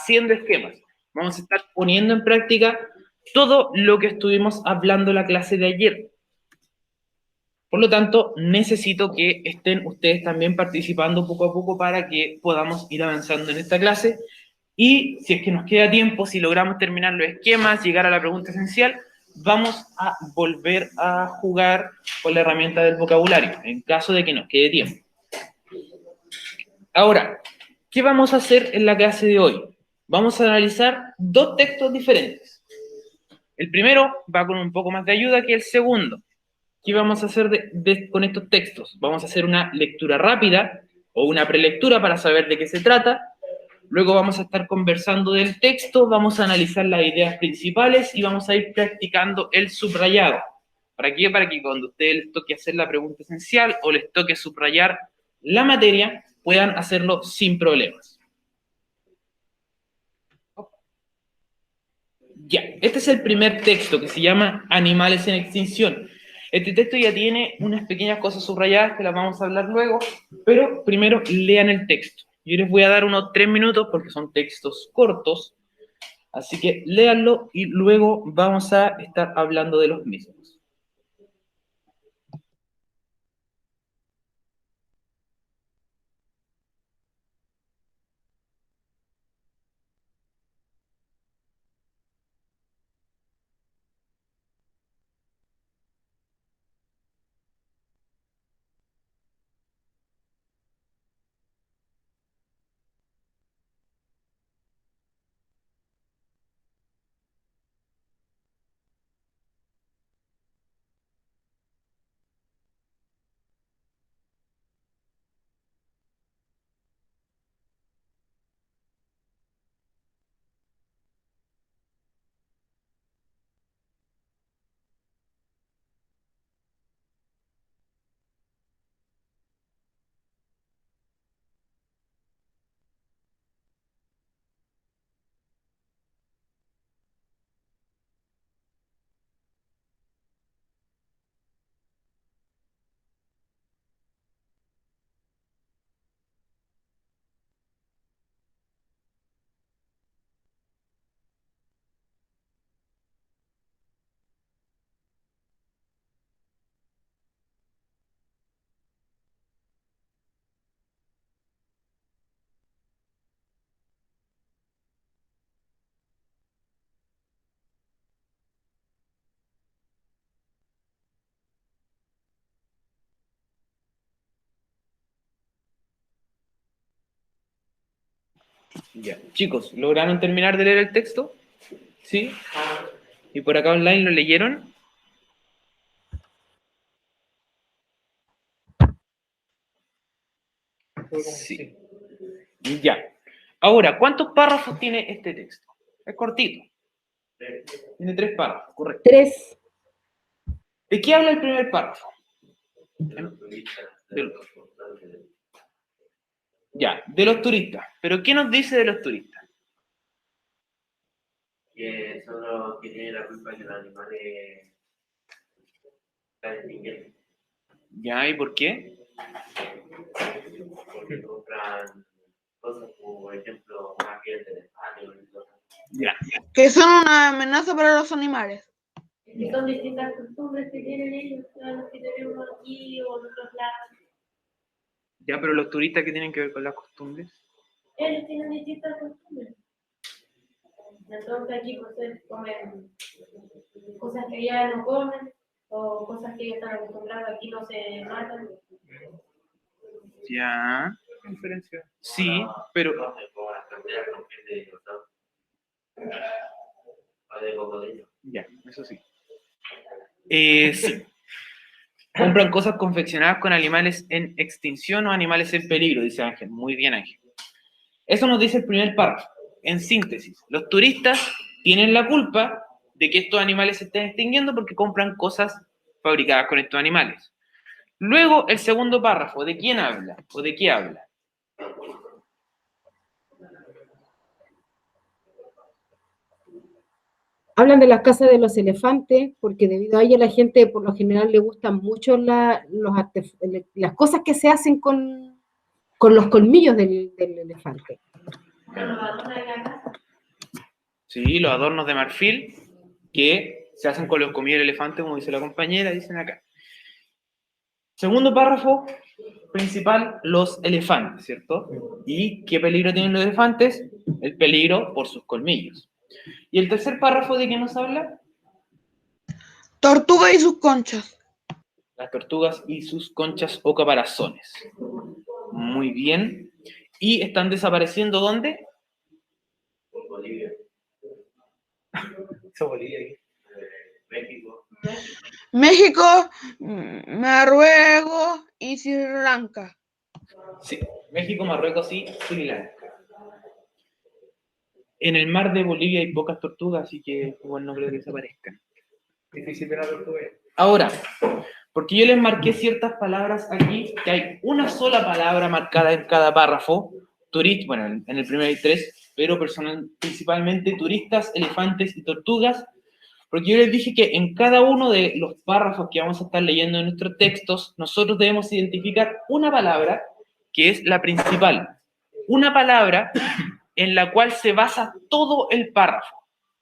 haciendo esquemas. Vamos a estar poniendo en práctica todo lo que estuvimos hablando en la clase de ayer. Por lo tanto, necesito que estén ustedes también participando poco a poco para que podamos ir avanzando en esta clase. Y si es que nos queda tiempo, si logramos terminar los esquemas, llegar a la pregunta esencial, vamos a volver a jugar con la herramienta del vocabulario, en caso de que nos quede tiempo. Ahora, ¿qué vamos a hacer en la clase de hoy? Vamos a analizar dos textos diferentes. El primero va con un poco más de ayuda que el segundo. ¿Qué vamos a hacer con estos textos? Vamos a hacer una lectura rápida o una prelectura para saber de qué se trata. Luego vamos a estar conversando del texto, vamos a analizar las ideas principales y vamos a ir practicando el subrayado. ¿Para qué? Para que cuando a ustedes les toque hacer la pregunta esencial o les toque subrayar la materia, puedan hacerlo sin problemas. Ya, este es el primer texto que se llama Animales en extinción. Este texto ya tiene unas pequeñas cosas subrayadas que las vamos a hablar luego, pero primero lean el texto. Yo les voy a dar unos 3 minutos porque son textos cortos, así que léanlo y luego vamos a estar hablando de los mismos. Ya, chicos, ¿lograron terminar de leer el texto? ¿Sí? ¿Y por acá online lo leyeron? Sí. Ya. Ahora, ¿cuántos párrafos tiene este texto? Es cortito. Tiene 3 párrafos, correcto. 3. ¿De qué habla el primer párrafo? Ya, de los turistas. ¿Pero qué nos dice de los turistas? Que son los que tienen la culpa que los animales están extinguiendo. Ya, ¿y por qué? Porque compran cosas como, por ejemplo, una piel de elefante y cosas. Ya. Que son una amenaza para los animales. Que son distintas costumbres que tienen ellos, a los que tenemos aquí o en otros lados. Ya, pero los turistas, ¿qué tienen que ver con las costumbres? Ellos tienen distintas costumbres. Entonces aquí pues comen cosas que ya no comen o cosas que ellos están acostumbrados, aquí no se matan. Ya. Diferencia. Sí, pero... Como las carteras con piel de dinosaurio. O de cocodrilo. Ya, eso sí. Sí. Compran cosas confeccionadas con animales en extinción o animales en peligro, dice Ángel. Muy bien, Ángel. Eso nos dice el primer párrafo. En síntesis, los turistas tienen la culpa de que estos animales se estén extinguiendo porque compran cosas fabricadas con estos animales. Luego, el segundo párrafo, ¿de quién habla? ¿O de qué habla? Hablan de las casas de los elefantes, porque debido a ello la gente por lo general le gustan mucho las cosas que se hacen con los colmillos del elefante. Pero lo adornan en la casa. ¿sí? Los adornos de marfil que se hacen con los colmillos del elefante, como dice la compañera, dicen acá. Segundo párrafo principal, los elefantes, ¿cierto? ¿Y qué peligro tienen los elefantes? El peligro por sus colmillos. ¿Y el tercer párrafo de qué nos habla? Tortuga y sus conchas. Las tortugas y sus conchas o caparazones. Muy bien. ¿Y están desapareciendo dónde? Por Bolivia, Eso, Bolivia. México. México, Marruecos y Sri Lanka. Sí, México, Marruecos y Sri Lanka. En el mar de Bolivia hay pocas tortugas, así que igual no creo que desaparezcan. Difícil ver a tortuga. Ahora, porque yo les marqué ciertas palabras aquí, que hay una sola palabra marcada en cada párrafo. Bueno, en el primero hay 3, pero principalmente turistas, elefantes y tortugas, porque yo les dije que en cada uno de los párrafos que vamos a estar leyendo en nuestros textos, nosotros debemos identificar una palabra que es la principal. Una palabra en la cual se basa todo el párrafo.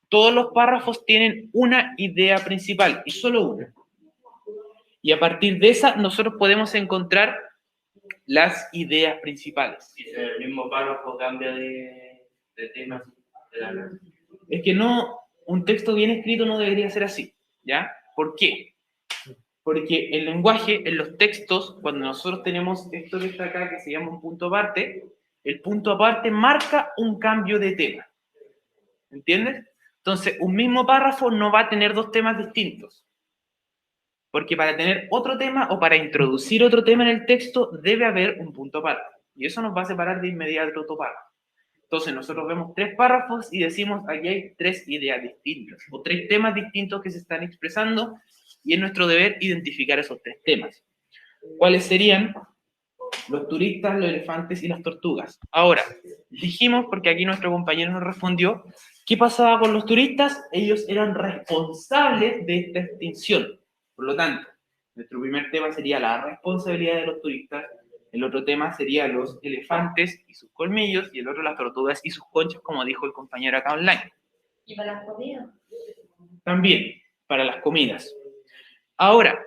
Todos los párrafos tienen una idea principal y solo una. Y a partir de esa, nosotros podemos encontrar las ideas principales. Y si en el mismo párrafo cambia de tema de la nada. Es que no, un texto bien escrito no debería ser así, ¿ya? ¿Por qué? Porque el lenguaje, en los textos, cuando nosotros tenemos esto que está acá, que se llama un punto aparte, el punto aparte marca un cambio de tema. ¿Entiendes? Entonces, un mismo párrafo no va a tener 2 temas distintos. Porque para tener otro tema o para introducir otro tema en el texto, debe haber un punto aparte. Y eso nos va a separar de inmediato otro párrafo. Entonces, nosotros vemos 3 párrafos y decimos, aquí hay 3 ideas distintas o 3 temas distintos que se están expresando y es nuestro deber identificar esos 3 temas. ¿Cuáles serían? Los turistas, los elefantes y las tortugas. Ahora, dijimos, porque aquí nuestro compañero nos respondió, ¿qué pasaba con los turistas? Ellos eran responsables de esta extinción. Por lo tanto, nuestro primer tema sería la responsabilidad de los turistas, el otro tema sería los elefantes y sus colmillos, y el otro las tortugas y sus conchas, como dijo el compañero acá online. ¿Y para las comidas? También, para las comidas. Ahora,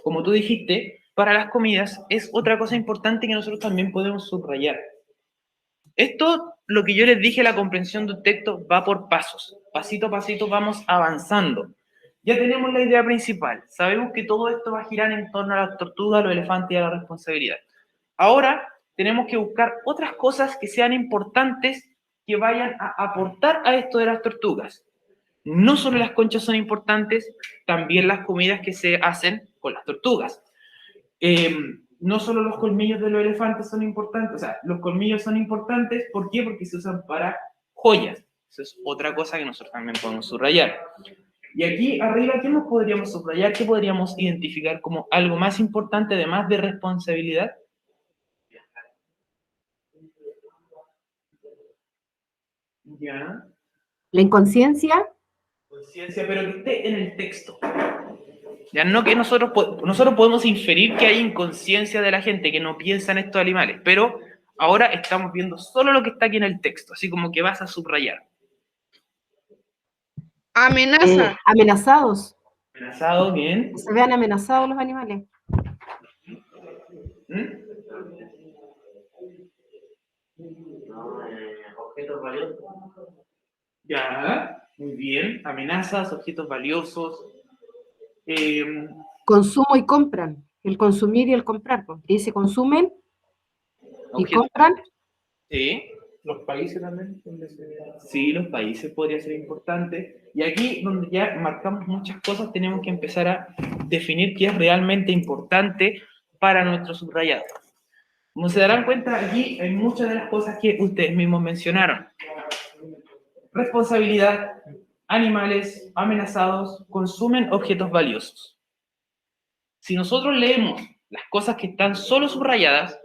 como tú dijiste, para las comidas es otra cosa importante que nosotros también podemos subrayar. Esto, lo que yo les dije, la comprensión de un texto va por pasos. Pasito a pasito vamos avanzando. Ya tenemos la idea principal. Sabemos que todo esto va a girar en torno a las tortugas, los elefantes y a la responsabilidad. Ahora tenemos que buscar otras cosas que sean importantes que vayan a aportar a esto de las tortugas. No solo las conchas son importantes, también las comidas que se hacen con las tortugas. No solo los colmillos de los elefantes son importantes, o sea, los colmillos son importantes, ¿por qué? Porque se usan para joyas. Eso es otra cosa que nosotros también podemos subrayar. Y aquí arriba, ¿qué nos podríamos subrayar? ¿Qué podríamos identificar como algo más importante, además de responsabilidad? Ya. La inconsciencia. Conciencia, pero que esté en el texto. Ya no que nosotros podemos inferir que hay inconsciencia de la gente que no piensa en estos animales, pero ahora estamos viendo solo lo que está aquí en el texto, así como que vas a subrayar. Amenaza. Amenazados. Amenazado, bien. Que se vean amenazados los animales. ¿Mm? No, objetos valiosos. Ya, muy bien. Amenazas, objetos valiosos. Consumo y compran. El consumir y el comprar. Porque dice consumen y objetos. compran. Sí. Los países también. Sí, los países podría ser importante. Y aquí, donde ya marcamos muchas cosas, tenemos que empezar a definir qué es realmente importante para nuestro subrayado. Como se darán cuenta, aquí hay muchas de las cosas que ustedes mismos mencionaron. Responsabilidad, animales amenazados, consumen objetos valiosos. Si nosotros leemos las cosas que están solo subrayadas,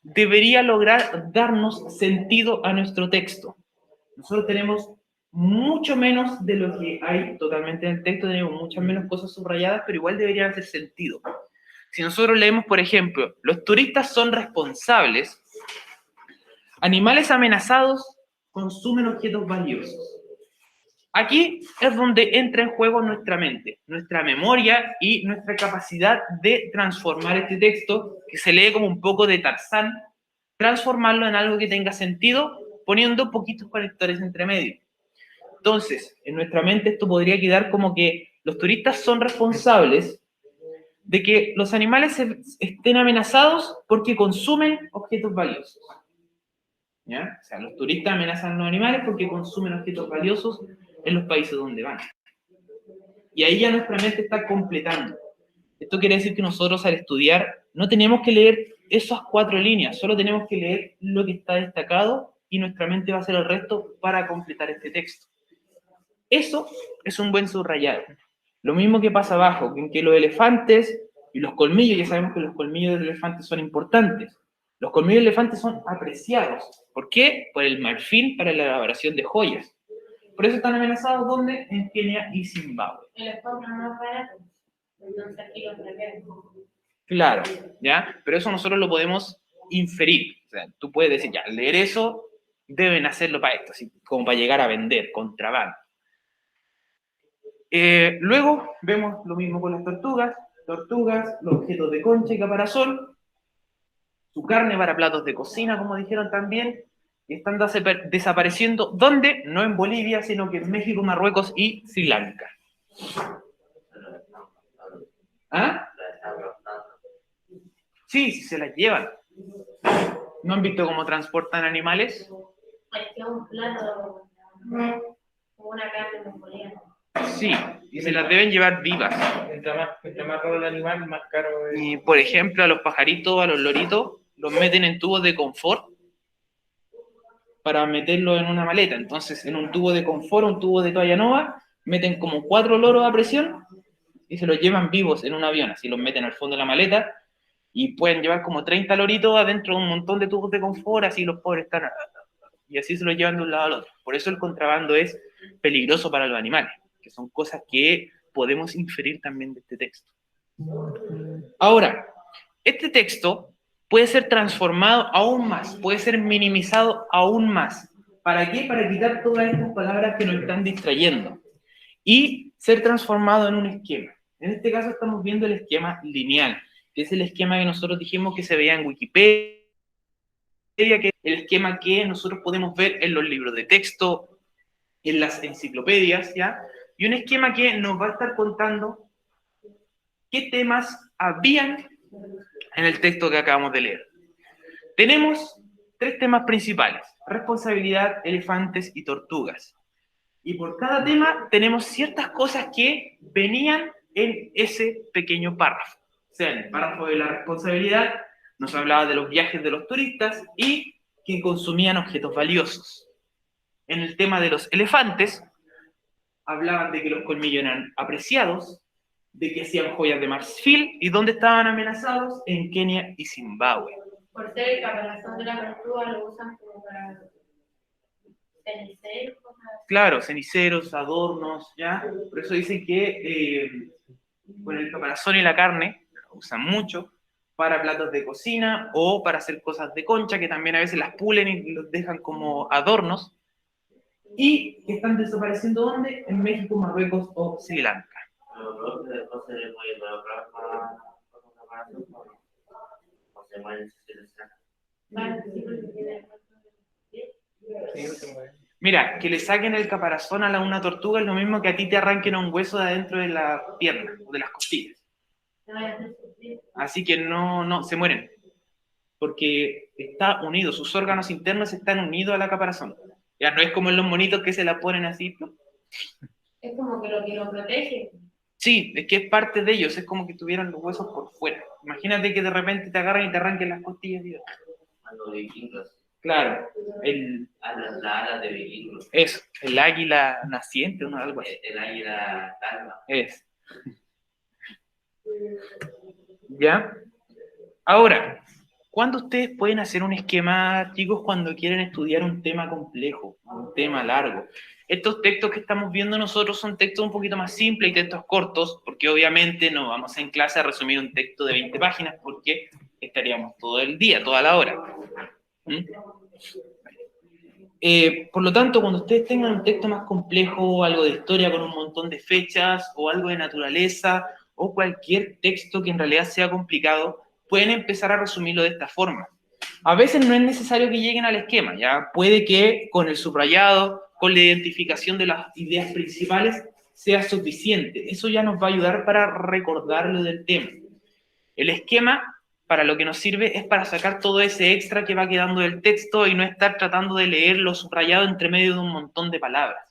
debería lograr darnos sentido a nuestro texto. Nosotros tenemos mucho menos de lo que hay totalmente en el texto, tenemos muchas menos cosas subrayadas, pero igual deberían hacer sentido. Si nosotros leemos, por ejemplo, los turistas son responsables, animales amenazados consumen objetos valiosos. Aquí es donde entra en juego nuestra mente, nuestra memoria y nuestra capacidad de transformar este texto, que se lee como un poco de Tarzán, transformarlo en algo que tenga sentido, poniendo poquitos conectores entre medio. Entonces, en nuestra mente esto podría quedar como que los turistas son responsables de que los animales estén amenazados porque consumen objetos valiosos. ¿Ya? O sea, los turistas amenazan a los animales porque consumen objetos valiosos en los países donde van. Y ahí ya nuestra mente está completando. Esto quiere decir que nosotros al estudiar no tenemos que leer esas 4 líneas, solo tenemos que leer lo que está destacado y nuestra mente va a hacer el resto para completar este texto. Eso es un buen subrayado. Lo mismo que pasa abajo, en que los elefantes y los colmillos, ya sabemos que los colmillos del elefante son importantes. Los colmillos del elefante son apreciados. ¿Por qué? Por el marfil para la elaboración de joyas. Por eso están amenazados, ¿dónde? En Kenia y Zimbabue. Y les compran más barato. Entonces aquí los prefieren. Claro, ¿ya? Pero eso nosotros lo podemos inferir. O sea, tú puedes decir, ya, leer eso, deben hacerlo para esto, así como para llegar a vender, contrabando. Luego vemos lo mismo con las tortugas, los objetos de concha y caparazón, su carne para platos de cocina, como dijeron también, y están desapareciendo, ¿dónde? No en Bolivia, sino que en México, Marruecos y Sri Lanka. ¿Ah? Sí, sí se las llevan. ¿No han visto cómo transportan animales? Es que un plato, como una carne mongoliana. Sí, y se las deben llevar vivas. Mientras más roba el animal, más caro es. Y, por ejemplo, a los pajaritos, a los loritos, los meten en tubos de confort para meterlos en una maleta. Entonces, en un tubo de confort, un tubo de toalla nova, meten como 4 loros a presión y se los llevan vivos en un avión. Así los meten al fondo de la maleta y pueden llevar como 30 loritos adentro de un montón de tubos de confort, así los pobres están... Y así se los llevan de un lado al otro. Por eso el contrabando es peligroso para los animales, que son cosas que podemos inferir también de este texto. Ahora, este texto puede ser transformado aún más, puede ser minimizado aún más. ¿Para qué? Para quitar todas estas palabras que nos están distrayendo y ser transformado en un esquema. En este caso estamos viendo el esquema lineal, que es el esquema que nosotros dijimos que se veía en Wikipedia, que es el esquema que nosotros podemos ver en los libros de texto, en las enciclopedias, ¿ya? Y un esquema que nos va a estar contando qué temas habían en el texto que acabamos de leer. Tenemos 3 temas principales: responsabilidad, elefantes y tortugas. Y por cada tema tenemos ciertas cosas que venían en ese pequeño párrafo. O sea, en el párrafo de la responsabilidad nos hablaba de los viajes de los turistas y que consumían objetos valiosos. En el tema de los elefantes, hablaban de que los colmillos eran apreciados, de que hacían joyas de marfil y dónde estaban amenazados, en Kenia y Zimbabue. Por ser el caparazón de la tortuga lo usan como para ceniceros, cosas así. Claro, ceniceros, adornos, ¿ya? Por eso dicen que con el caparazón y la carne lo usan mucho para platos de cocina o para hacer cosas de concha, que también a veces las pulen y los dejan como adornos. Y que están desapareciendo, ¿dónde? En México, Marruecos o Sri Lanka. Vale, sí, porque tiene- Sí, Mira, que le saquen el caparazón a una tortuga es lo mismo que a ti te arranquen un hueso de adentro de la pierna o de las costillas. te vaya a hacer sufrir. Así que no, se mueren. Porque está unido, sus órganos internos están unidos a la caparazón. Ya no es como en los monitos que se la ponen así. ¿No? Es como que lo protege. Sí, es que es parte de ellos, es como que tuvieran los huesos por fuera. Imagínate que de repente te agarran y te arranquen las costillas. Y... Cuando vikingos. Claro, La ala de vikingos. eso, el águila naciente, ¿no? Algo así. El águila calma. Es. ¿Ya? Ahora, ¿cuándo ustedes pueden hacer un esquema, chicos, cuando quieren estudiar un tema complejo, un tema largo? Estos textos que estamos viendo nosotros son textos un poquito más simples y textos cortos, porque obviamente no vamos en clase a resumir un texto de 20 páginas, porque estaríamos todo el día, toda la hora. ¿Mm? Por lo tanto, cuando ustedes tengan un texto más complejo, algo de historia con un montón de fechas, o algo de naturaleza, o cualquier texto que en realidad sea complicado, pueden empezar a resumirlo de esta forma. A veces no es necesario que lleguen al esquema, ya puede que con el subrayado, con la identificación de las ideas principales, sea suficiente. Eso ya nos va a ayudar para recordarlo del tema. El esquema, para lo que nos sirve, es para sacar todo ese extra que va quedando del texto y no estar tratando de leer lo subrayado entre medio de un montón de palabras.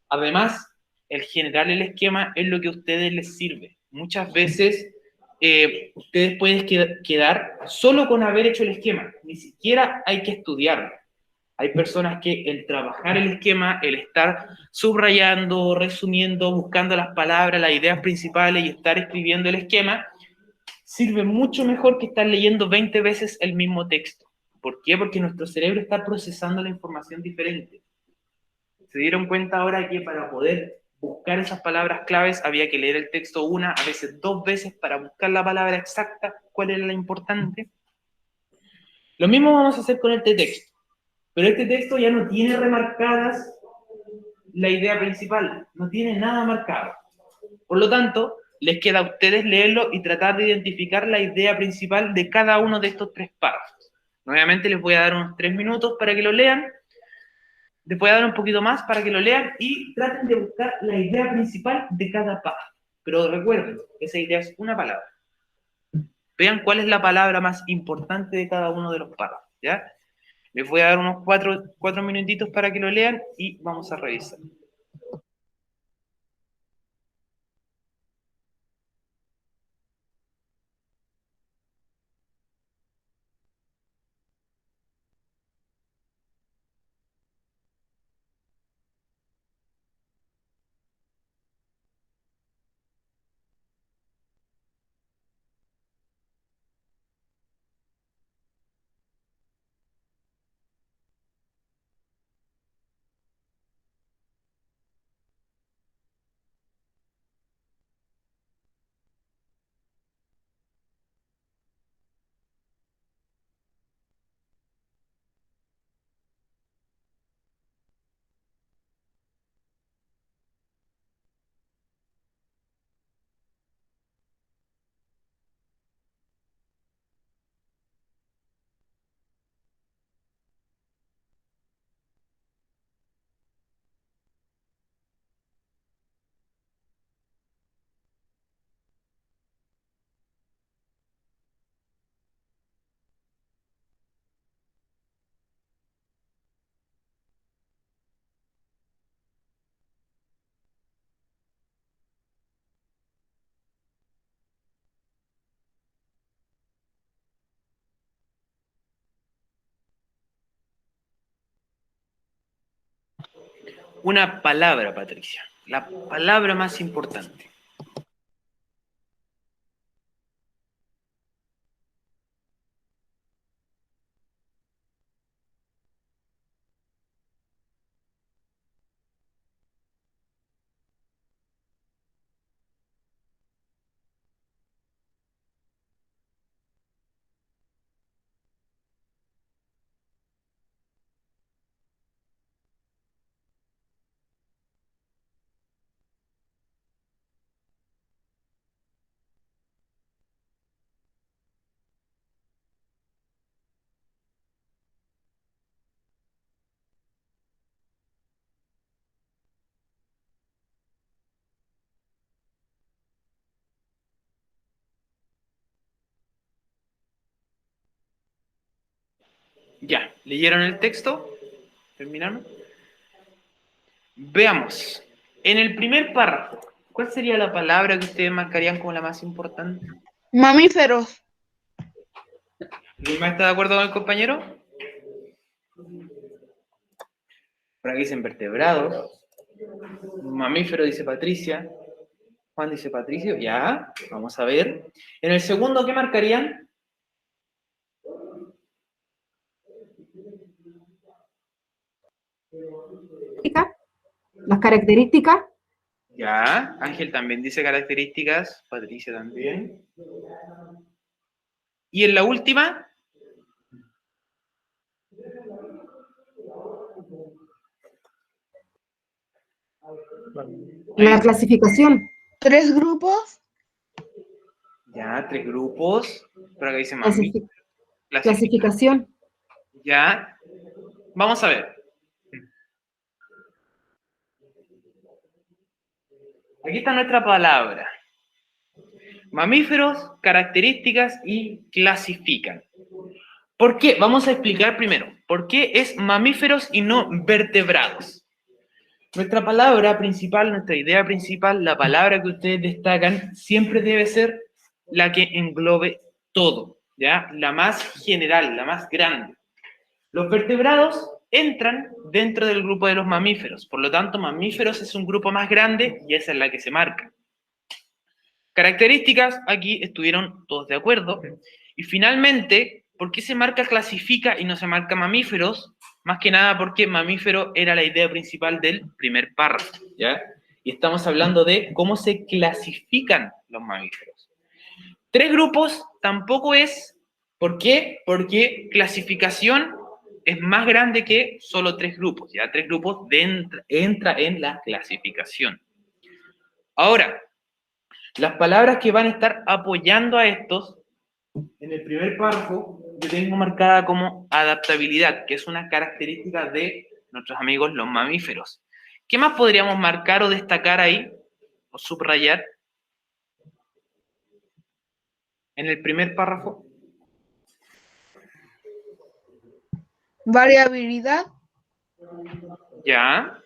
Además, el generar el esquema es lo que a ustedes les sirve. Muchas veces ustedes pueden quedar solo con haber hecho el esquema, ni siquiera hay que estudiarlo. Hay personas que el trabajar el esquema, el estar subrayando, resumiendo, buscando las palabras, las ideas principales y estar escribiendo el esquema, sirve mucho mejor que estar leyendo 20 veces el mismo texto. ¿Por qué? Porque nuestro cerebro está procesando la información diferente. Se dieron cuenta ahora que para poder buscar esas palabras claves había que leer el texto una, a veces 2 veces para buscar la palabra exacta, cuál era la importante. Lo mismo vamos a hacer con este texto, pero este texto ya no tiene remarcadas la idea principal, no tiene nada marcado. Por lo tanto, les queda a ustedes leerlo y tratar de identificar la idea principal de cada uno de estos 3 párrafos. Nuevamente les voy a dar unos 3 minutos para que lo lean. Les voy a dar un poquito más para que lo lean y traten de buscar la idea principal de cada párrafo. Pero recuerden, esa idea es una palabra. Vean cuál es la palabra más importante de cada uno de los párrafos, ¿ya? Les voy a dar unos 4 minutitos para que lo lean y vamos a revisar. Una palabra, Patricia. La palabra más importante. Ya, ¿leyeron el texto? ¿Terminaron? Veamos. En el primer párrafo, ¿cuál sería la palabra que ustedes marcarían como la más importante? Mamíferos. ¿Lima está de acuerdo con el compañero? Por aquí dicen vertebrados. Mamífero dice Patricia. Juan dice Patricio. Ya, vamos a ver. En el segundo, ¿qué marcarían? Las características. Ya, Ángel también dice características. Patricia también. Y en la última, La clasificación. 3 grupos. Ya, 3 grupos. Pero acá dice mamíferos. Clasificación. Ya. Vamos a ver. Aquí está nuestra palabra. Mamíferos, características y clasifican. ¿Por qué? Vamos a explicar primero. ¿Por qué es mamíferos y no vertebrados? Nuestra palabra principal, nuestra idea principal, la palabra que ustedes destacan, siempre debe ser la que englobe todo, ¿ya? La más general, la más grande. Los vertebrados entran dentro del grupo de los mamíferos, por lo tanto, mamíferos es un grupo más grande y esa es la que se marca. Características, aquí estuvieron todos de acuerdo. Y finalmente, ¿por qué se marca clasifica y no se marca mamíferos? Más que nada porque mamífero era la idea principal del primer párrafo, ¿ya? Y estamos hablando de cómo se clasifican los mamíferos. 3 grupos tampoco es. ¿Por qué? Porque clasificación es más grande que solo 3 grupos, ¿ya? 3 grupos entra en la clasificación. Ahora, las palabras que van a estar apoyando a estos, en el primer párrafo, yo tengo marcada como adaptabilidad, que es una característica de nuestros amigos los mamíferos. ¿Qué más podríamos marcar o destacar ahí, o subrayar? En el primer párrafo. Variabilidad. Ya.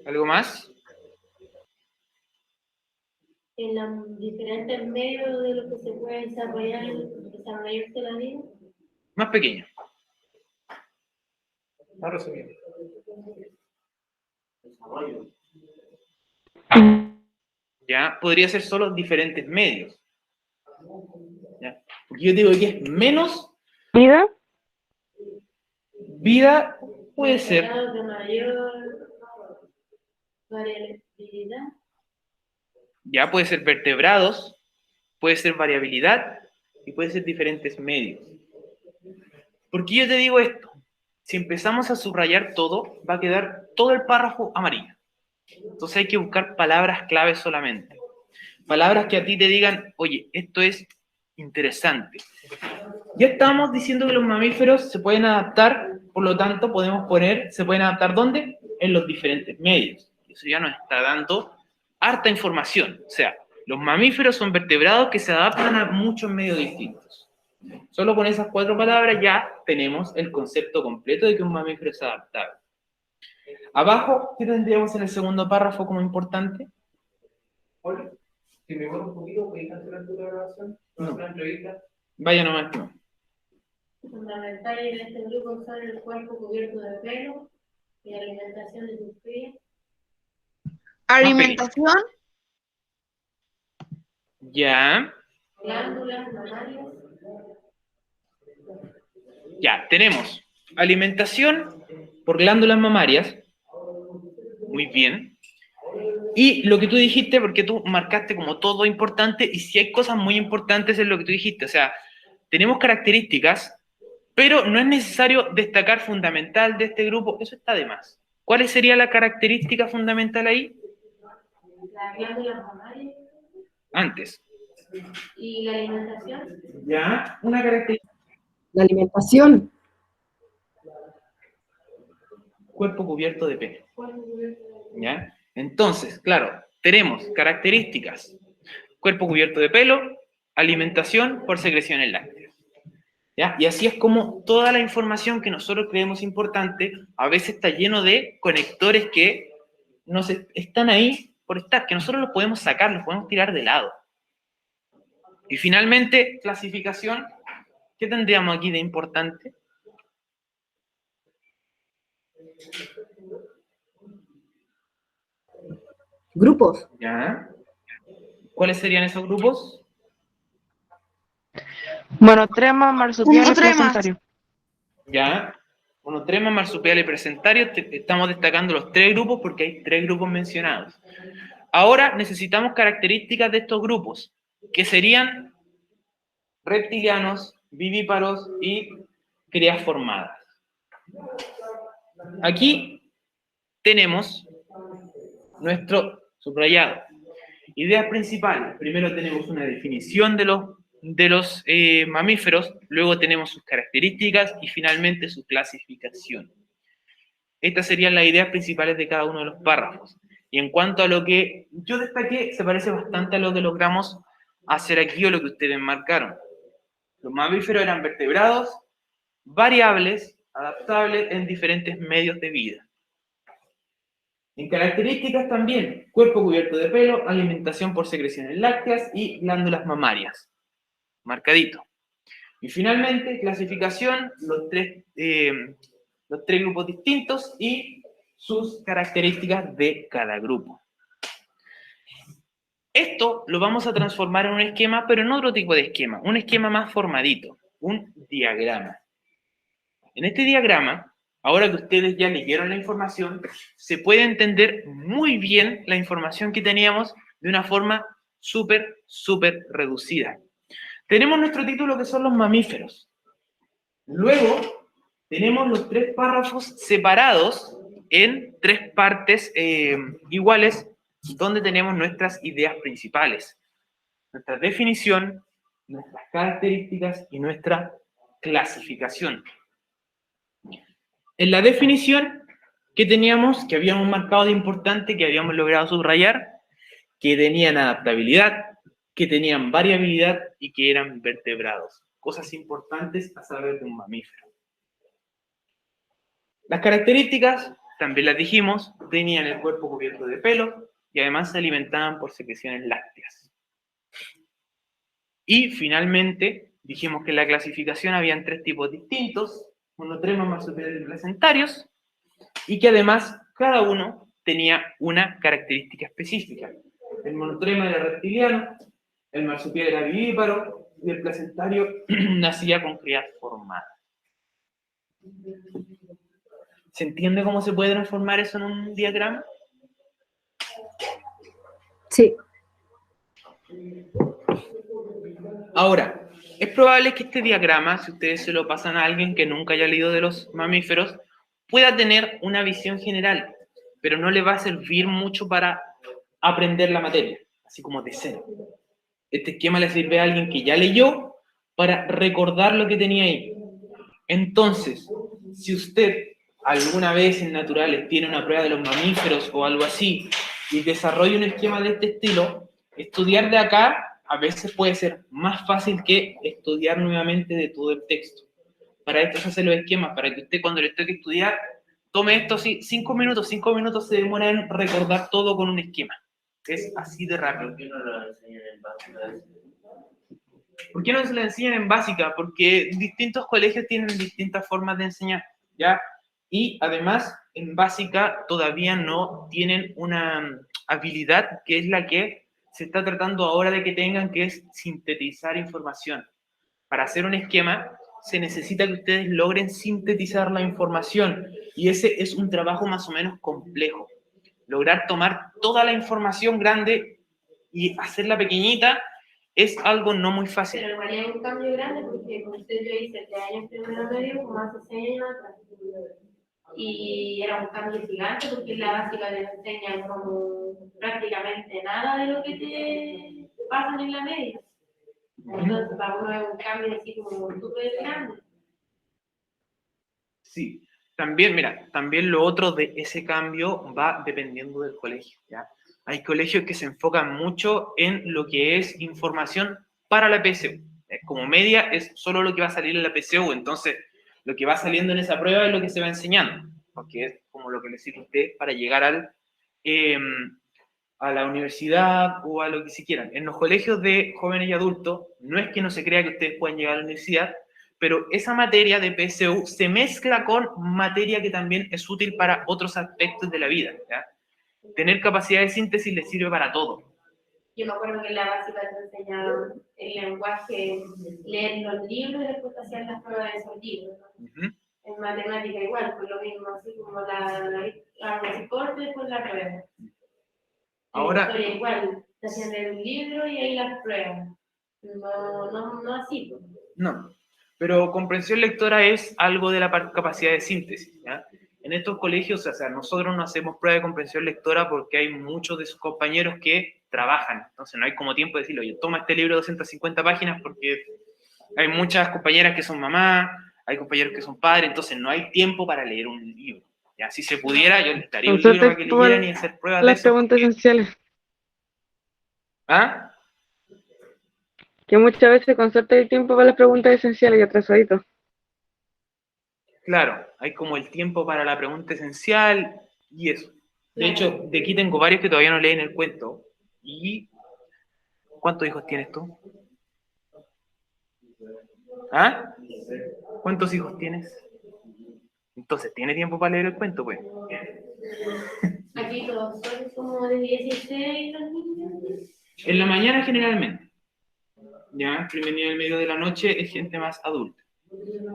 ¿Algo más? En los diferentes medios de lo que se puede desarrollarse la vida. Más pequeño. Más resumido. Desarrollo. Ya. Podría ser solo diferentes medios. ¿Ya? Porque yo digo que es menos Vida. vida, puede ser. De mayor variabilidad. Ya puede ser vertebrados, puede ser variabilidad y puede ser diferentes medios. ¿Por qué yo te digo esto? Si empezamos a subrayar todo, va a quedar todo el párrafo amarillo. Entonces hay que buscar palabras claves solamente. Palabras que a ti te digan, oye, esto es interesante. Ya estábamos diciendo que los mamíferos se pueden adaptar, por lo tanto podemos poner, ¿se pueden adaptar dónde? En los diferentes medios. Eso ya nos está dando harta información. O sea, los mamíferos son vertebrados que se adaptan a muchos medios distintos. Solo con esas 4 palabras ya tenemos el concepto completo de que un mamífero es adaptable. Abajo, ¿qué tendríamos en el segundo párrafo como importante? Oye, si me muero un poquito, ¿puedes cancelar tu grabación? No. Una entrevista. Vaya nomás que no. Fundamental en este grupo son el cuerpo cubierto de pelo y alimentación de sus crías. Alimentación. Ya. Glándulas mamarias. Ya, tenemos alimentación por glándulas mamarias. Muy bien. Y lo que tú dijiste, porque tú marcaste como todo importante, y si hay cosas muy importantes en lo que tú dijiste. O sea, tenemos características, pero no es necesario destacar fundamental de este grupo. Eso está de más. ¿Cuál sería la característica fundamental ahí? Las glándulas mamarias. Antes. Y la alimentación. Ya, una característica. La alimentación. Cuerpo cubierto de pelo. Cuerpo cubierto de pelo. ¿Ya? Entonces, claro, tenemos características. Cuerpo cubierto de pelo, alimentación por secreciones lácteas. ¿Ya? Y así es como toda la información que nosotros creemos importante, a veces está lleno de conectores que están ahí por estar, que nosotros los podemos sacar, los podemos tirar de lado. Y finalmente, clasificación. ¿Qué tendríamos aquí de importante? Grupos. ¿Ya? ¿Cuáles serían esos grupos? Monotrema, marsupial y Monotremas. placentario. ¿Ya? Monotrema, marsupial y presentario. Estamos destacando los 3 grupos porque hay 3 grupos mencionados. Ahora necesitamos características de estos grupos, que serían reptilianos, vivíparos y crías formadas. Aquí tenemos nuestro subrayado. Ideas principales. Primero tenemos una definición de los mamíferos, luego tenemos sus características y finalmente su clasificación. Estas serían las ideas principales de cada uno de los párrafos. Y en cuanto a lo que yo destaqué, se parece bastante a lo que logramos hacer aquí o lo que ustedes marcaron. Los mamíferos eran vertebrados, variables, adaptables en diferentes medios de vida. En características también, cuerpo cubierto de pelo, alimentación por secreciones lácteas y glándulas mamarias. Marcadito. Y finalmente, clasificación, los tres grupos distintos y sus características de cada grupo. Esto lo vamos a transformar en un esquema, pero en otro tipo de esquema, un esquema más formadito, un diagrama. En este diagrama, ahora que ustedes ya leyeron la información, se puede entender muy bien la información que teníamos de una forma súper reducida. Tenemos nuestro título que son los mamíferos. Luego, tenemos los tres párrafos separados en tres partes iguales, donde tenemos nuestras ideas principales, nuestra definición, nuestras características y nuestra clasificación. En la definición, ¿qué teníamos? Que habíamos marcado de importante, que habíamos logrado subrayar, que tenían adaptabilidad, que tenían variabilidad y que eran vertebrados. Cosas importantes a saber de un mamífero. Las características, también las dijimos, tenían el cuerpo cubierto de pelo y además se alimentaban por secreciones lácteas. Y finalmente, dijimos que en la clasificación habían tres tipos distintos, monotremas, marsupiales y placentarios, y que además cada uno tenía una característica específica. El monotrema era reptiliano, el marsupial era vivíparo y el placentario nacía con crías formadas. ¿Se entiende cómo se puede transformar eso en un diagrama? Sí. Ahora, es probable que este diagrama, si ustedes se lo pasan a alguien que nunca haya leído de los mamíferos, pueda tener una visión general, pero no le va a servir mucho para aprender la materia, así como de cero. Este esquema le sirve a alguien que ya leyó para recordar lo que tenía ahí. Entonces, si usted alguna vez en naturales tiene una prueba de los mamíferos o algo así y desarrolla un esquema de este estilo, estudiar de acá a veces puede ser más fácil que estudiar nuevamente de todo el texto. Para esto se hacen los esquemas, para que usted cuando le toque estudiar, tome esto así, 5 minutos se demora en recordar todo con un esquema. Es así de rápido. ¿Por qué no lo enseñan en básica? ¿Por qué no se lo enseñan en básica? Porque distintos colegios tienen distintas formas de enseñar, ¿ya? Y además, en básica todavía no tienen una habilidad que es la que se está tratando ahora de que tengan, que es sintetizar información. Para hacer un esquema, se necesita que ustedes logren sintetizar la información, y ese es un trabajo más o menos complejo. Lograr tomar toda la información grande y hacerla pequeñita es algo no muy fácil. Pero igual hay un cambio grande porque como usted yo hice 3 años primero medio, como hace 6 años atrás. Y era un cambio gigante porque en la básica te enseñan como prácticamente nada de lo que te pasan en la media. Entonces para uno es un cambio así como súper grande. Sí, también, mira, también lo otro de ese cambio va dependiendo del colegio, ¿ya? Hay colegios que se enfocan mucho en lo que es información para la PSU. Como media es solo lo que va a salir en la PSU, entonces lo que va saliendo en esa prueba es lo que se va enseñando, porque es como lo que le sirve a usted para llegar a la universidad o a lo que se quieran. En los colegios de jóvenes y adultos, no es que no se crea que ustedes puedan llegar a la universidad, pero esa materia de PSU se mezcla con materia que también es útil para otros aspectos de la vida, ¿ya? Tener capacidad de síntesis les sirve para todo. Yo me acuerdo que en la básica te enseñaban el lenguaje, leer los libros y después hacían las pruebas de esos libros. En matemática igual, pues lo mismo, así como la corte con la prueba. Ahora, igual, te hacían leer un libro y ahí las pruebas. No así. no, pero comprensión lectora es algo de la capacidad de síntesis, ¿ya? en estos colegios, o sea, nosotros no hacemos prueba de comprensión lectora porque hay muchos de sus compañeros que trabajan, entonces no hay como tiempo de decirle, oye, toma este libro de 250 páginas porque hay muchas compañeras que son mamás, hay compañeros que son padres, entonces no hay tiempo para leer un libro. Ya, si se pudiera, yo les daría un libro para que leyeran y hacer pruebas de Las eso. preguntas esenciales. ¿Ah? Que muchas veces con suerte hay tiempo para las preguntas esenciales y atrasadito. Claro, hay como el tiempo para la pregunta esencial y eso. De hecho, de aquí tengo varios que todavía no leen el cuento. ¿Y cuántos hijos tienes tú? ¿Ah? ¿Cuántos hijos tienes? Entonces, ¿tiene tiempo para leer el cuento, pues? Aquí todos son como de 16 los niños. En la mañana generalmente. Ya, el primer nivel medio de la noche es gente más adulta.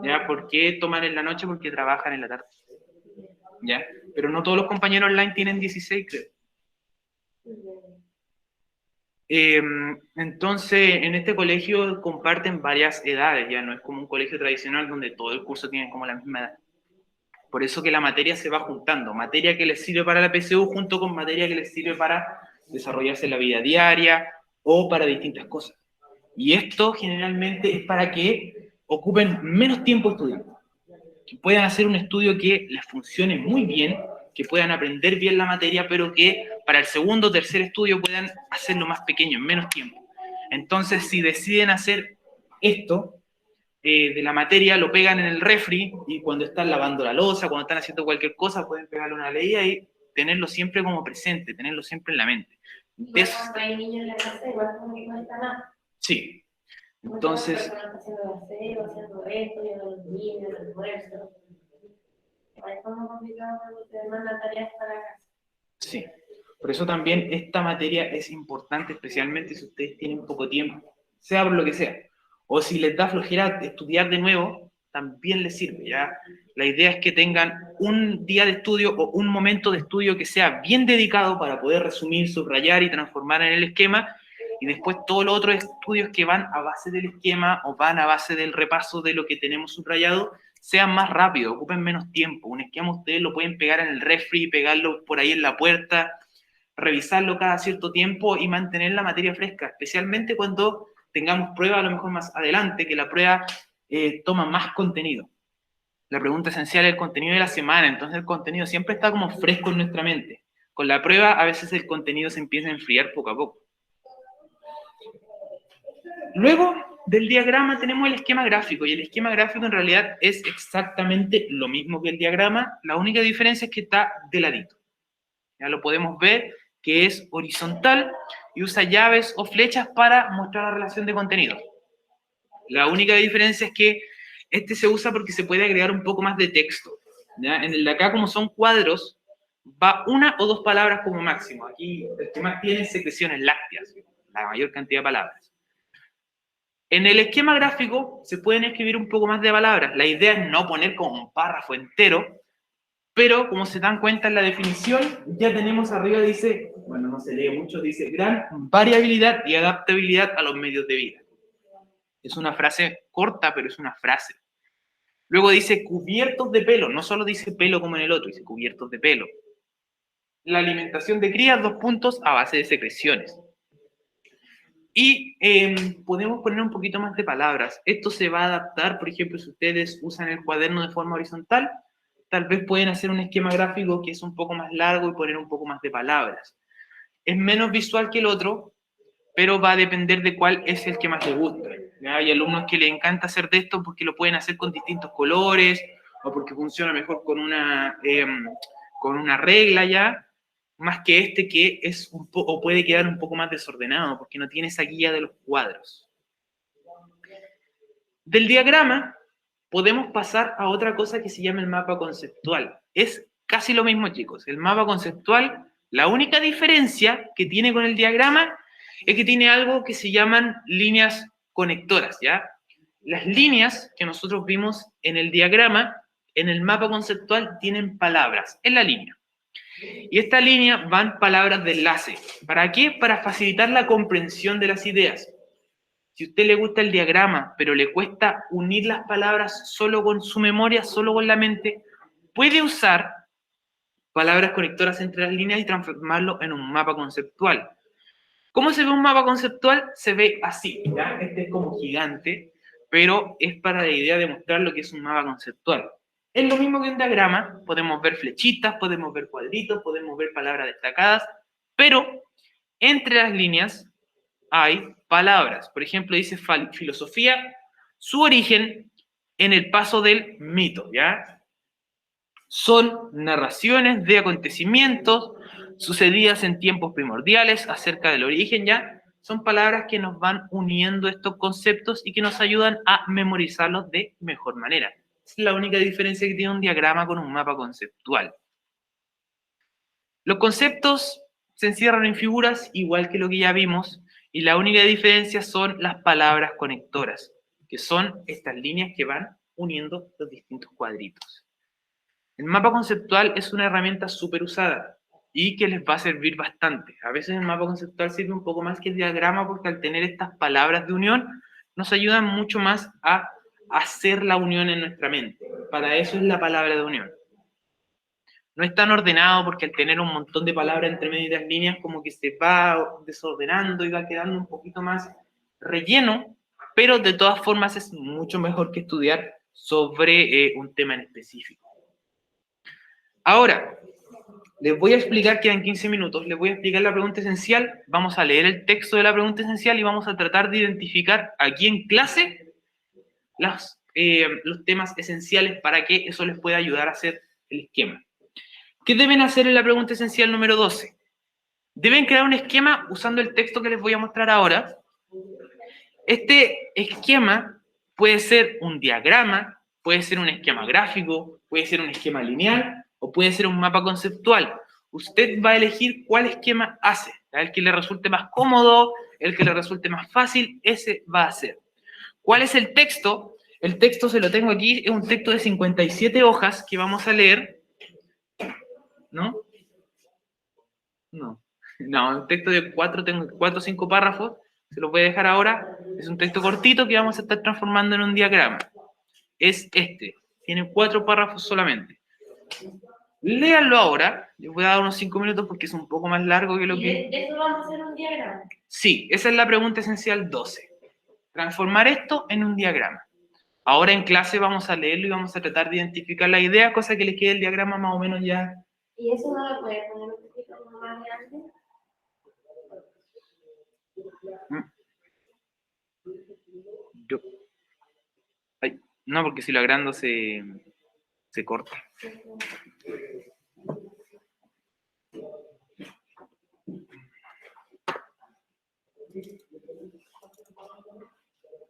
¿Ya? ¿Por qué toman en la noche? Porque trabajan en la tarde. ¿Ya? Pero no todos los compañeros online tienen 16, creo. Entonces, en este colegio comparten varias edades, ya no es como un colegio tradicional donde todo el curso tiene como la misma edad. Por eso que la materia se va juntando, materia que les sirve para la PSU junto con materia que les sirve para desarrollarse en la vida diaria o para distintas cosas. Y esto generalmente es para que ocupen menos tiempo estudiando, que puedan hacer un estudio que les funcione muy bien, que puedan aprender bien la materia, pero que para el segundo o tercer estudio puedan hacerlo más pequeño, en menos tiempo. Entonces, si deciden hacer esto de la materia, lo pegan en el refri y cuando están lavando la loza, cuando están haciendo cualquier cosa, pueden pegarle una leída y tenerlo siempre como presente, tenerlo siempre en la mente. Igual cuando hay niños en la casa, igual como que cuesta más. Sí. Entonces, Haciendo aseo, haciendo esto, llevando a los niños, el almuerzo. Es como complicado cuando te demandan tareas para casa. sí. Por eso también esta materia es importante, especialmente si ustedes tienen poco tiempo, sea por lo que sea. O si les da flojera estudiar de nuevo, también les sirve, ¿ya? La idea es que tengan un día de estudio o un momento de estudio que sea bien dedicado para poder resumir, subrayar y transformar en el esquema, y después todos los otros estudios que van a base del esquema o van a base del repaso de lo que tenemos subrayado, sean más rápidos, ocupen menos tiempo. Un esquema ustedes lo pueden pegar en el refri, pegarlo por ahí en la puerta, revisarlo cada cierto tiempo y mantener la materia fresca, especialmente cuando tengamos prueba a lo mejor más adelante, que la prueba toma más contenido. La pregunta esencial es el contenido de la semana, entonces el contenido siempre está como fresco en nuestra mente. Con la prueba a veces el contenido se empieza a enfriar poco a poco. Luego del diagrama tenemos el esquema gráfico, y el esquema gráfico en realidad es exactamente lo mismo que el diagrama, la única diferencia es que está de ladito. Ya lo podemos ver que es horizontal y usa llaves o flechas para mostrar la relación de contenido. La única diferencia es que este se usa porque se puede agregar un poco más de texto. ¿Ya? En el de acá, como son cuadros, va una o dos palabras como máximo. Aquí el que más tiene es secreciones lácteas, la mayor cantidad de palabras. En el esquema gráfico se pueden escribir un poco más de palabras. La idea es no poner como un párrafo entero, pero como se dan cuenta en la definición, ya tenemos arriba, dice, bueno, no se lee mucho, dice gran variabilidad y adaptabilidad a los medios de vida. Es una frase corta, pero es una frase. Luego dice cubiertos de pelo, no solo dice pelo como en el otro, dice cubiertos de pelo. La alimentación de crías, 2 puntos, a base de secreciones. Y podemos poner un poquito más de palabras. Esto se va a adaptar, por ejemplo, si ustedes usan el cuaderno de forma horizontal, tal vez pueden hacer un esquema gráfico que es un poco más largo y poner un poco más de palabras. Es menos visual que el otro, pero va a depender de cuál es el que más les gusta. ¿Ya? Hay alumnos que les encanta hacer de esto porque lo pueden hacer con distintos colores o porque funciona mejor con una regla ya, más que este que es o puede quedar un poco más desordenado porque no tiene esa guía de los cuadros. Del diagrama podemos pasar a otra cosa que se llama el mapa conceptual. Es casi lo mismo, chicos. El mapa conceptual, la única diferencia que tiene con el diagrama es que tiene algo que se llaman líneas conectoras, ¿ya? Las líneas que nosotros vimos en el diagrama, en el mapa conceptual, tienen palabras en la línea. Y esta línea van palabras de enlace. ¿Para qué? Para facilitar la comprensión de las ideas. Si a usted le gusta el diagrama, pero le cuesta unir las palabras solo con su memoria, solo con la mente, puede usar palabras conectoras entre las líneas y transformarlo en un mapa conceptual. ¿Cómo se ve un mapa conceptual? Se ve así, ¿ya? Este es como gigante, pero es para la idea de mostrar lo que es un mapa conceptual. Es lo mismo que un diagrama, podemos ver flechitas, podemos ver cuadritos, podemos ver palabras destacadas, pero entre las líneas hay palabras. Por ejemplo, dice filosofía, su origen en el paso del mito, ¿ya? Son narraciones de acontecimientos sucedidas en tiempos primordiales acerca del origen, ¿ya? Son palabras que nos van uniendo estos conceptos y que nos ayudan a memorizarlos de mejor manera. Es la única diferencia que tiene un diagrama con un mapa conceptual. Los conceptos se encierran en figuras, igual que lo que ya vimos, y la única diferencia son las palabras conectoras, que son estas líneas que van uniendo los distintos cuadritos. El mapa conceptual es una herramienta súper usada y que les va a servir bastante. A veces el mapa conceptual sirve un poco más que el diagrama porque al tener estas palabras de unión nos ayudan mucho más a hacer la unión en nuestra mente. Para eso es la palabra de unión. No es tan ordenado porque al tener un montón de palabras entre medio de las líneas como que se va desordenando y va quedando un poquito más relleno, pero de todas formas es mucho mejor que estudiar sobre un tema en específico. Ahora, les voy a explicar, quedan 15 minutos, les voy a explicar la pregunta esencial, vamos a leer el texto de la pregunta esencial y vamos a tratar de identificar aquí en clase los temas esenciales para que eso les pueda ayudar a hacer el esquema. ¿Qué deben hacer en la pregunta esencial número 12? Deben crear un esquema usando el texto que les voy a mostrar ahora. Este esquema puede ser un diagrama, puede ser un esquema gráfico, puede ser un esquema lineal o puede ser un mapa conceptual. Usted va a elegir cuál esquema hace. El que le resulte más cómodo, el que le resulte más fácil, ese va a ser. ¿Cuál es el texto? El texto se lo tengo aquí, es un texto de 57 hojas que vamos a leer. ¿No? No, un texto de tengo 4 o 5 párrafos, se los voy a dejar ahora. Es un texto cortito que vamos a estar transformando en un diagrama. Es este, tiene 4 párrafos solamente. Léanlo ahora, les voy a dar unos 5 minutos porque es un poco más largo que lo ¿Y que... de eso vamos a hacer un diagrama? Sí, esa es la pregunta esencial 12. Transformar esto en un diagrama. Ahora en clase vamos a leerlo y vamos a tratar de identificar la idea, cosa que les quede el diagrama más o menos ya. ¿Y eso no lo puede poner un poquito más grande? Yo. Ay, no, porque si lo agrando se corta.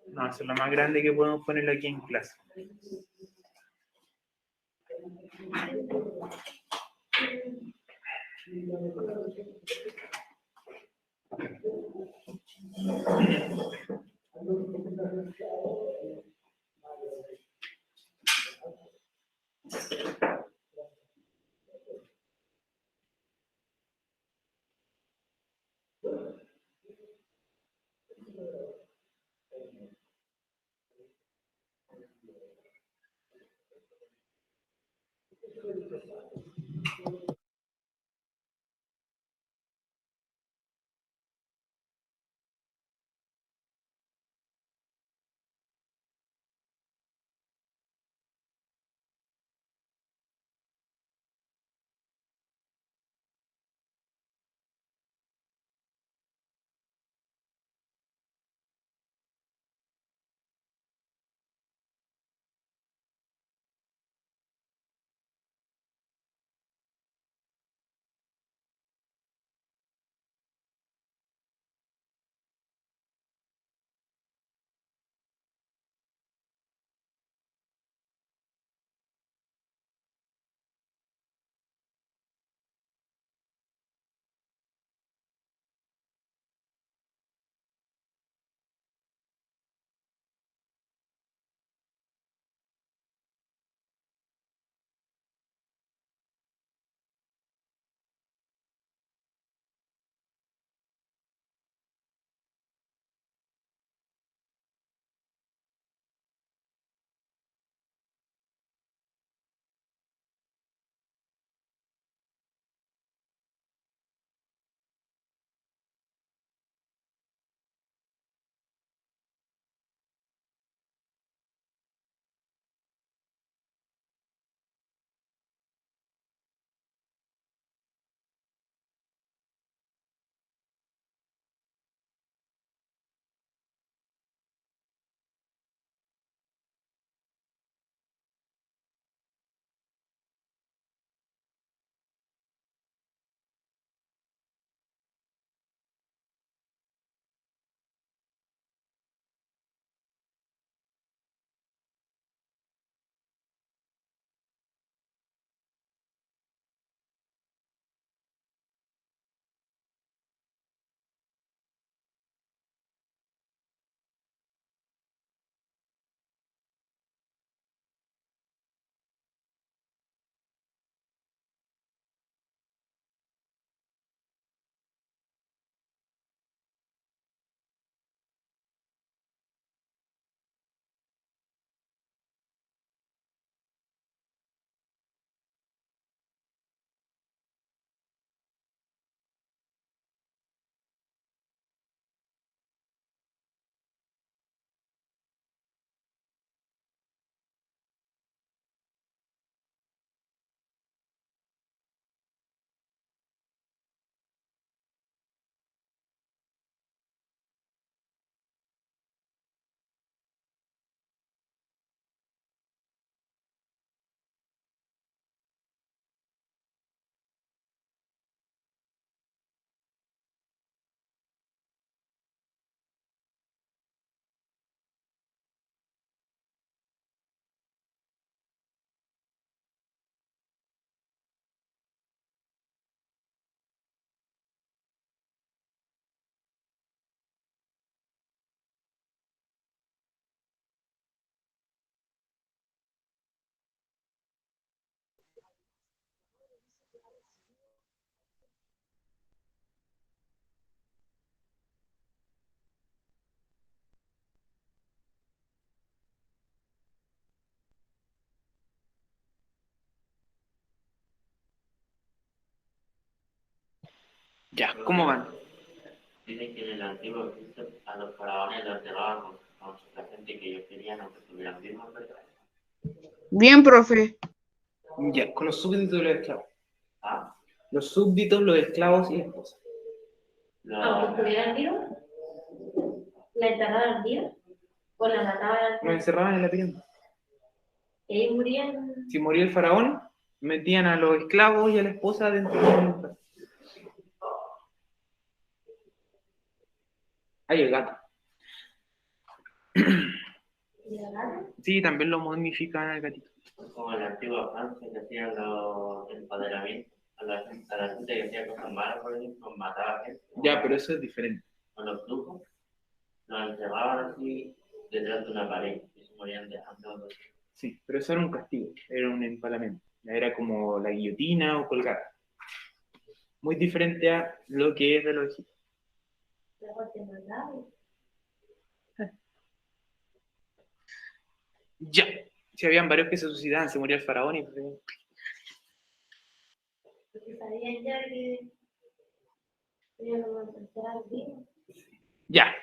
No, eso es lo más grande que podemos ponerlo aquí en clase. Ya, ¿cómo van? Dicen que en el antiguo Egipto a los faraones los llevaban con la gente que ellos querían, aunque tuvieran mismos, ¿verdad? Bien, profe. Ya, con los súbditos y los esclavos. Ah, Los súbditos, los esclavos y la esposa. Aunque los, estuvieran vivos, la enterraban viva o la mataban Los encerraban en la pirámide. y ahí morían. Si moría el faraón, metían a los esclavos y a la esposa dentro del... Ay, el gato. ¿Y la mataban? Sí, también lo momifican al gatito. como en la antigua Francia que hacían los empoderamientos a la gente que hacía cosas malas, por ejemplo, mataba gente. Ya, pero eso es diferente. Con los brujos, los encerraban así detrás de una pared y se morían de hambre. Sí, pero eso era un castigo, era un empalamiento. Era como la guillotina o colgar. Muy diferente a lo que es de los egipcios. Luego te mataban. Ya. Si habían varios que se suicidaban, se moría el faraón y... Porque sabían ya que iban a enterrar vivos. Ya.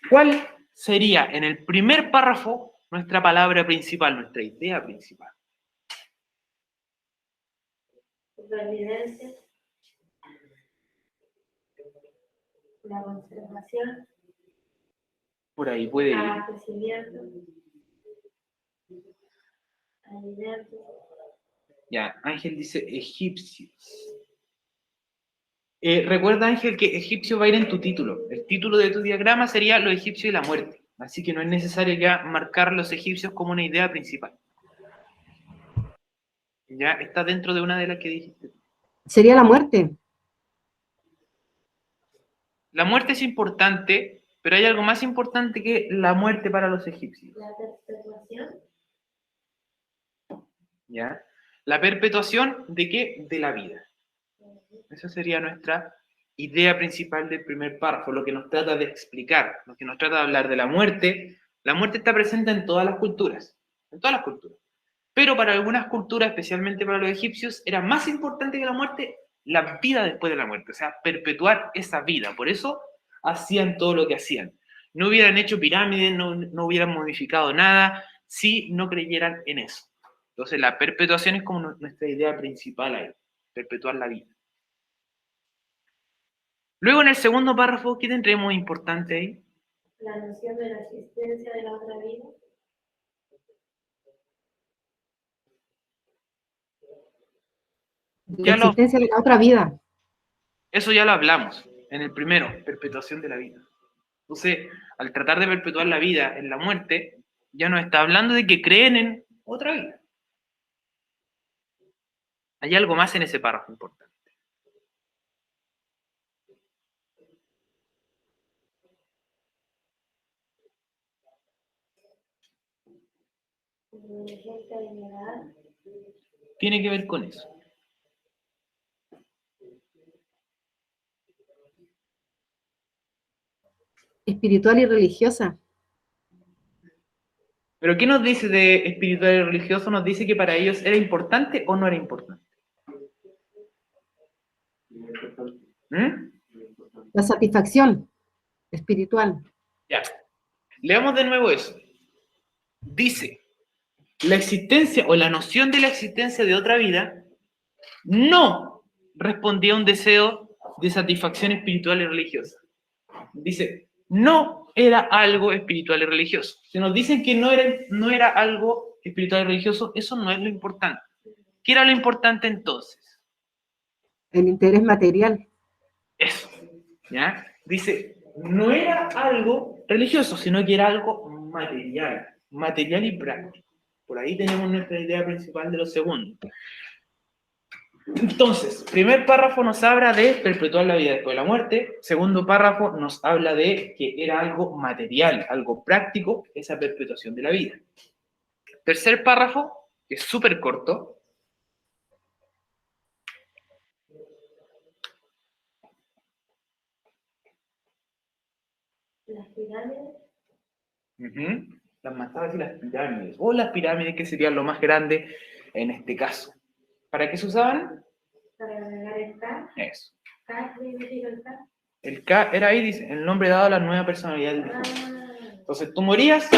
¿Cuál sería en el primer párrafo nuestra palabra principal, nuestra idea principal? Supervivencia, la conservación, Por ahí puede ir. abastecimiento, alimentos. Ya, Ángel dice egipcios. Recuerda, Ángel, que egipcio va a ir en tu título. El título de tu diagrama sería los egipcios y la muerte. Así que no es necesario ya marcar los egipcios como una idea principal. Ya está dentro de una de las que dijiste. Sería la muerte. La muerte es importante, pero hay algo más importante que la muerte para los egipcios. La perpetuación, ¿Ya? La perpetuación de qué? De la vida. Esa sería nuestra idea principal del primer párrafo, lo que nos trata de explicar, lo que nos trata de hablar de la muerte. La muerte está presente en todas las culturas, pero para algunas culturas, especialmente para los egipcios, era más importante que la muerte la vida después de la muerte, o sea, perpetuar esa vida. Por eso hacían todo lo que hacían. No hubieran hecho pirámides, no hubieran modificado nada si no creyeran en eso. Entonces la perpetuación es como nuestra idea principal ahí, perpetuar la vida. Luego en el segundo párrafo, ¿qué tendremos importante ahí? la noción de la existencia de la otra vida, La Ya existencia de la otra vida. Eso ya lo hablamos en el primero, perpetuación de la vida. Entonces, al tratar de perpetuar la vida en la muerte, ya nos está hablando de que creen en otra vida. Hay algo más en ese párrafo importante. inteligencia general, Tiene que ver con eso. Espiritual y religiosa. Pero ¿qué nos dice de espiritual y religioso? Nos dice que para ellos era importante o no era importante. ¿Mm? La satisfacción espiritual. Ya. Leamos de nuevo eso. Dice, la existencia o la noción de la existencia de otra vida no respondía a un deseo de satisfacción espiritual y religiosa. Dice, no era algo espiritual y religioso. Si nos dicen que no era algo espiritual y religioso, eso no es lo importante. ¿Qué era lo importante entonces? El interés material. Eso, ¿ya? Dice, no era algo religioso, sino que era algo material y práctico. Por ahí tenemos nuestra idea principal de lo segundo. Entonces, primer párrafo nos habla de perpetuar la vida después de la muerte. Segundo párrafo nos habla de que era algo material, algo práctico, esa perpetuación de la vida. Tercer párrafo, que es súper corto. las pirámides, Las mastabas y las pirámides. O las pirámides, que serían lo más grande en este caso. ¿Para qué se usaban? para agregar estar, Eso. ¿K significa el K? El K era ahí, dice, el nombre dado a la nueva personalidad del difunto. Ah, Entonces tú morías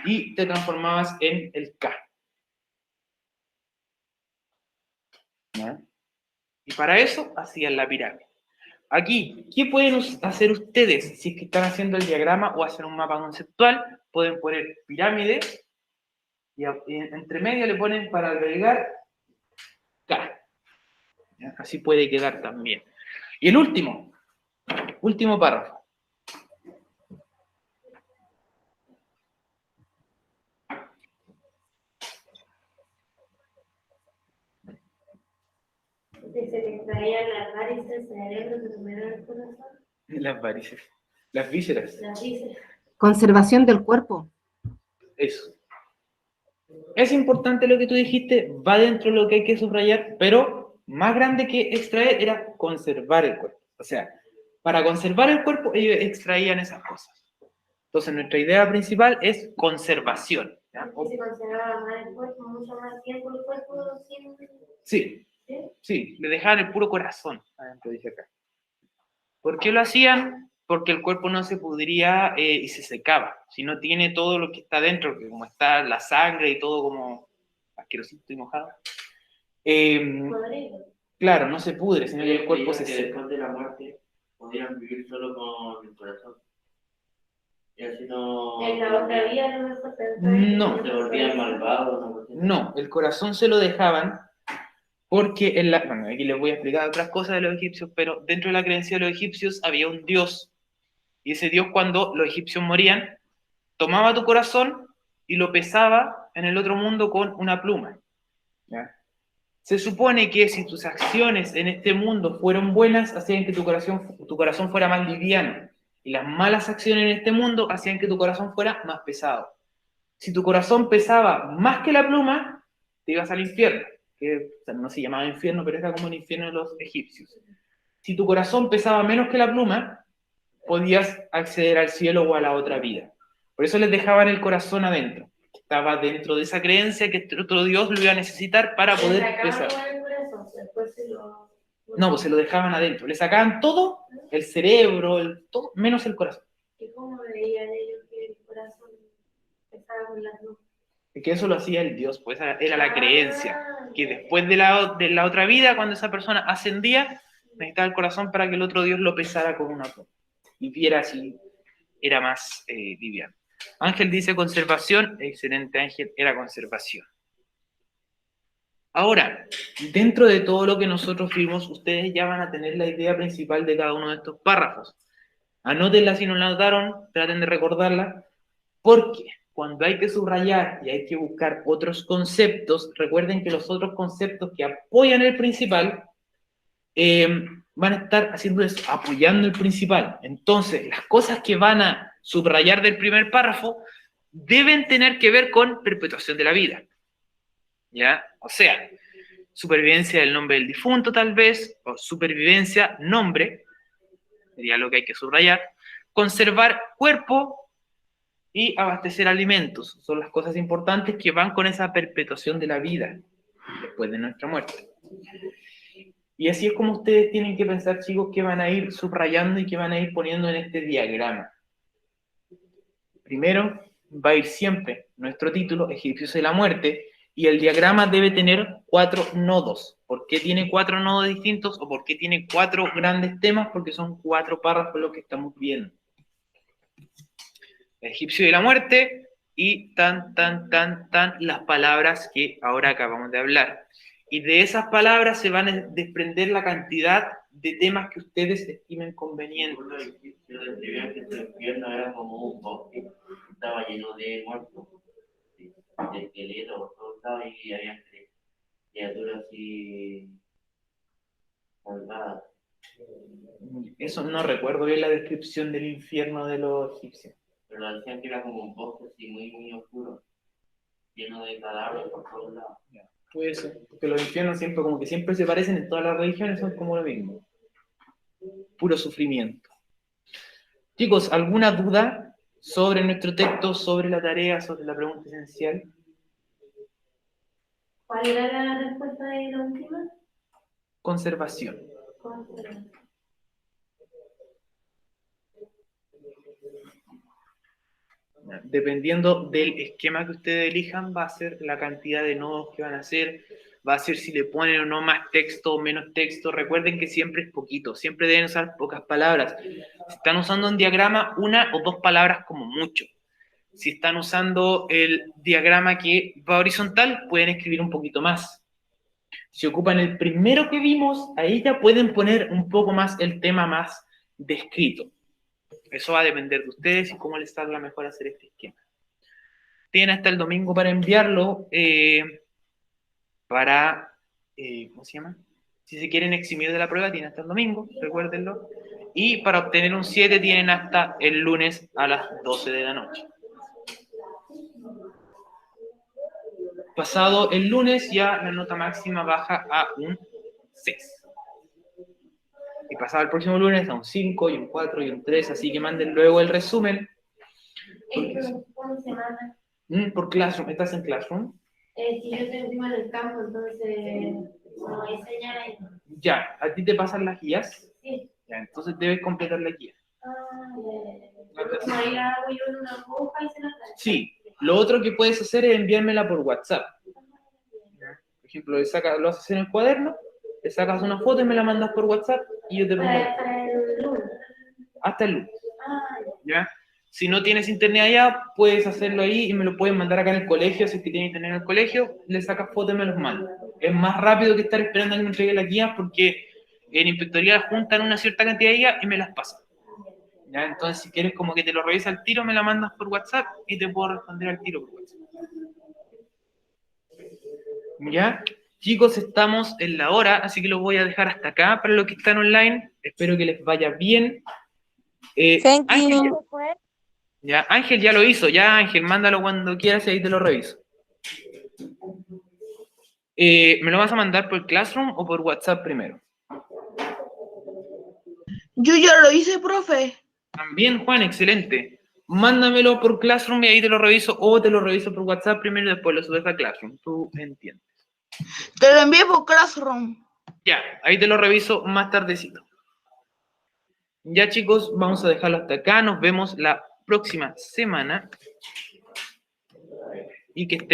y te transformabas en el K. ¿Ya? Y para eso hacían la pirámide. Aquí, ¿qué pueden hacer ustedes si es que están haciendo el diagrama o hacen un mapa conceptual? Pueden poner pirámide y entre medio le ponen para albergar K. ¿Ya? Así puede quedar también. Y el último párrafo. dice que extraían las varices del cerebro que tuvieron el corazón, Las varices. Las vísceras. las vísceras. Conservación del cuerpo. Eso. Es importante lo que tú dijiste, va dentro de lo que hay que subrayar, pero más grande que extraer era conservar el cuerpo. O sea, para conservar el cuerpo ellos extraían esas cosas. Entonces nuestra idea principal es conservación. ¿Ya? Y se conservaba más el cuerpo, mucho más tiempo el cuerpo sin... Sí, ¿Sí? sí, le dejaban el puro corazón adentro, dice acá. ¿Por qué lo hacían? Porque el cuerpo no se pudría y se secaba. Si no tiene todo lo que está dentro, que como está la sangre y todo como asquerosito y mojado, Podrido. claro, no se pudre, sino que el cuerpo se que seca. después de la muerte podían vivir solo con el corazón. Y así no... En la otra vida no me fue No. Se volvían malvados, ¿no? No, el corazón se lo dejaban porque bueno, aquí les voy a explicar otras cosas de los egipcios, pero dentro de la creencia de los egipcios había un dios, y ese dios cuando los egipcios morían, tomaba tu corazón y lo pesaba en el otro mundo con una pluma. ¿Ya? Se supone que si tus acciones en este mundo fueron buenas, hacían que tu corazón fuera más liviano, y las malas acciones en este mundo hacían que tu corazón fuera más pesado. Si tu corazón pesaba más que la pluma, te ibas al infierno, que o sea, no se llamaba infierno, pero era como el infierno de los egipcios. Si tu corazón pesaba menos que la pluma, podías acceder al cielo o a la otra vida. Por eso les dejaban el corazón adentro. Estaba dentro de esa creencia que este otro Dios lo iba a necesitar para poder pesar. El corazón, después se lo... No, pues se lo dejaban adentro. Le sacaban todo, el cerebro, todo, menos el corazón. ¿Y cómo veían ellos que el corazón pesaba con las manos? Que eso lo hacía el Dios, pues era la creencia. Que después de la otra vida, cuando esa persona ascendía, necesitaba el corazón para que el otro Dios lo pesara con una pluma. Y viera si era más liviano. Ángel dice conservación, excelente Ángel, era conservación. Ahora, dentro de todo lo que nosotros vimos, ustedes ya van a tener la idea principal de cada uno de estos párrafos. Anótenla si no la notaron, traten de recordarla, porque cuando hay que subrayar y hay que buscar otros conceptos, recuerden que los otros conceptos que apoyan el principal van a estar haciendo eso, apoyando el principal. Entonces, las cosas que van a subrayar del primer párrafo deben tener que ver con perpetuación de la vida. ¿Ya? O sea, supervivencia del nombre del difunto, tal vez, o supervivencia, nombre, sería lo que hay que subrayar. Conservar cuerpo y abastecer alimentos. Son las cosas importantes que van con esa perpetuación de la vida después de nuestra muerte. Y así es como ustedes tienen que pensar, chicos, que van a ir subrayando y que van a ir poniendo en este diagrama. Primero, va a ir siempre nuestro título, Egipcios de la Muerte, y el diagrama debe tener 4 nodos. ¿Por qué tiene 4 nodos distintos o por qué tiene 4 grandes temas? Porque son 4 párrafos lo que estamos viendo. Egipcio de la muerte y las palabras que ahora acabamos de hablar. Y de esas palabras se van a desprender la cantidad de temas que ustedes estimen convenientes. Los egipcios describían que el infierno era como un bosque, estaba lleno de muertos, de esqueletos, todo estaba y había criaturas así malvadas. Eso no recuerdo bien la descripción del infierno de los egipcios. Pero decían que era como un bosque así muy oscuro, lleno de cadáveres por todos lados. Puede ser, porque los infiernos siempre, como que siempre se parecen en todas las religiones, son como lo mismo. Puro sufrimiento. Chicos, ¿alguna duda sobre nuestro texto, sobre la tarea, sobre la pregunta esencial? ¿Cuál era la respuesta de la última? Conservación. Conservación. Dependiendo del esquema que ustedes elijan, va a ser la cantidad de nodos que van a hacer, va a ser si le ponen o no más texto o menos texto. Recuerden que siempre es poquito, siempre deben usar pocas palabras. Si están usando un diagrama, 1 o 2 palabras como mucho. Si están usando el diagrama que va horizontal, pueden escribir un poquito más. Si ocupan el primero que vimos, ahí ya pueden poner un poco más el tema más descrito. Eso va a depender de ustedes y cómo les salga mejor hacer este esquema. Tienen hasta el domingo para enviarlo, ¿cómo se llama? Si se quieren eximir de la prueba, tienen hasta el domingo, recuérdenlo. Y para obtener un 7 tienen hasta el lunes a las 12 de la noche. Pasado el lunes ya la nota máxima baja a un 6. Y pasado el próximo lunes a un 5 y un 4 y un 3, así que manden luego el resumen. ¿Una semana? Por Classroom, ¿estás en Classroom? Si yo estoy encima del campo, entonces no hay señal ahí. Ya, ¿a ti te pasan las guías? Sí. Ya, entonces debes completar la guía. Como ahí la hago yo en una hoja y se la traigo. Sí, lo otro que puedes hacer es enviármela por WhatsApp. Por ejemplo, lo haces en el cuaderno, le sacas una foto y me la mandas por WhatsApp y yo te pongo Para el lunes. hasta el lunes. Ah, ¿Ya? Si no tienes internet allá, puedes hacerlo ahí y me lo pueden mandar acá en el colegio. Si es que tienes internet en el colegio, le sacas fotos y me los mandas. Es más rápido que estar esperando a que me entregue las guías porque en inspectoría juntan una cierta cantidad de guías y me las pasan. ¿Ya? Entonces, si quieres como que te lo revise al tiro, me la mandas por WhatsApp y te puedo responder al tiro por WhatsApp. ¿Ya? Chicos, estamos en la hora, así que lo voy a dejar hasta acá para los que están online. Espero que les vaya bien. Ángel, ya, Ángel ya lo hizo. Ya, Ángel, mándalo cuando quieras y ahí te lo reviso. ¿Me lo vas a mandar por Classroom o por WhatsApp primero? Yo ya lo hice, profe. También, Juan, excelente. Mándamelo por Classroom y ahí te lo reviso, o te lo reviso por WhatsApp primero y después lo subes a Classroom. Tú entiendes. Te lo envié por Classroom. Ya, ahí te lo reviso más tardecito. Ya, chicos, vamos a dejarlo hasta acá. Nos vemos la próxima semana. Y que estén